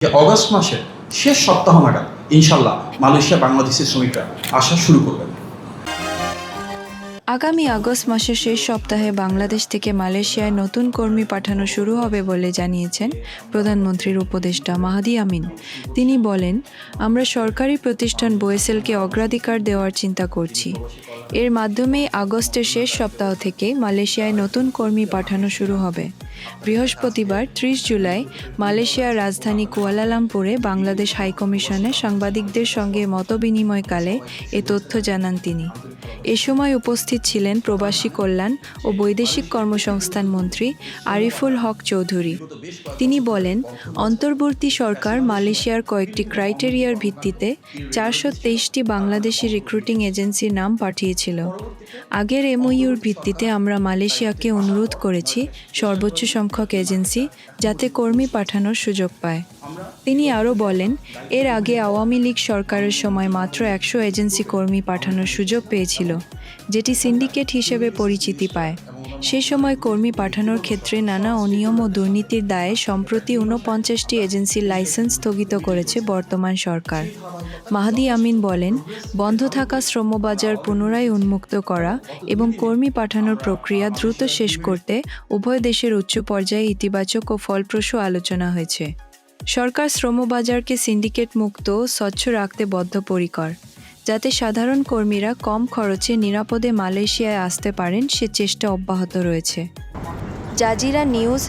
যে অগস্ট মাসের শেষ সপ্তাহ নাগাদ ইনশাল্লাহ মালয়েশিয়া বাংলাদেশের শ্রমিকরা আসা শুরু করবেন। আগামী আগস্ট মাসের শেষ সপ্তাহে বাংলাদেশ থেকে মালয়েশিয়ায় নতুন কর্মী পাঠানো শুরু হবে বলে জানিয়েছেন প্রধানমন্ত্রীর উপদেষ্টা মাহাদি আমিন। তিনি বলেন, আমরা সরকারি প্রতিষ্ঠান বোয়েসেলকে অগ্রাধিকার দেওয়ার চিন্তা করছি। এর মাধ্যমেই আগস্টের শেষ সপ্তাহ থেকে মালয়েশিয়ায় নতুন কর্মী পাঠানো শুরু হবে। বৃহস্পতিবার ৩০ জুলাই মালয়েশিয়ার রাজধানী কুয়ালালামপুরে বাংলাদেশ হাইকমিশনে সাংবাদিকদের সঙ্গে মতবিনিময়কালে এ তথ্য জানান তিনি। এ সময় উপস্থিত ছিলেন প্রবাসী কল্যাণ ও বৈদেশিক কর্মসংস্থান মন্ত্রী আরিফুল হক চৌধুরী। তিনি বলেন, অন্তর্বর্তী সরকার মালয়েশিয়ার কয়েকটি ক্রাইটেরিয়ার ভিত্তিতে ৪২৩টি বাংলাদেশি রিক্রুটিং এজেন্সির নাম পাঠিয়েছিল। আগের এমওইউর ভিত্তিতে আমরা মালয়েশিয়াকে অনুরোধ করেছি সর্বোচ্চ সংখ্যক এজেন্সি যাতে কর্মী পাঠানোর সুযোগ পায়। তিনি আরও বলেন, এর আগে আওয়ামী লীগ সরকারের সময় মাত্র ১০০ এজেন্সি কর্মী পাঠানোর সুযোগ পেয়েছিল, যেটি সিন্ডিকেট হিসেবে পরিচিতি পায়। সে সময় কর্মী পাঠানোর ক্ষেত্রে নানা অনিয়ম ও দুর্নীতির দায়ে সম্প্রতি ৪৯টি এজেন্সির লাইসেন্স স্থগিত করেছে বর্তমান সরকার। মাহাদি আমিন বলেন, বন্ধ থাকা শ্রমবাজার পুনরায় উন্মুক্ত করা এবং কর্মী পাঠানোর প্রক্রিয়া দ্রুত শেষ করতে উভয় দেশের উচ্চ পর্যায়ে ইতিবাচক ও ফলপ্রসূ আলোচনা হয়েছে। সরকার শ্রমবাজারকে সিন্ডিকেট মুক্ত ও স্বচ্ছ রাখতে বদ্ধপরিকর, যাতে সাধারণ কর্মীরা কম খরচে নিরাপদে মালয়েশিয়ায় আসতে পারেন সে চেষ্টা অব্যাহত রয়েছে। Jazeera news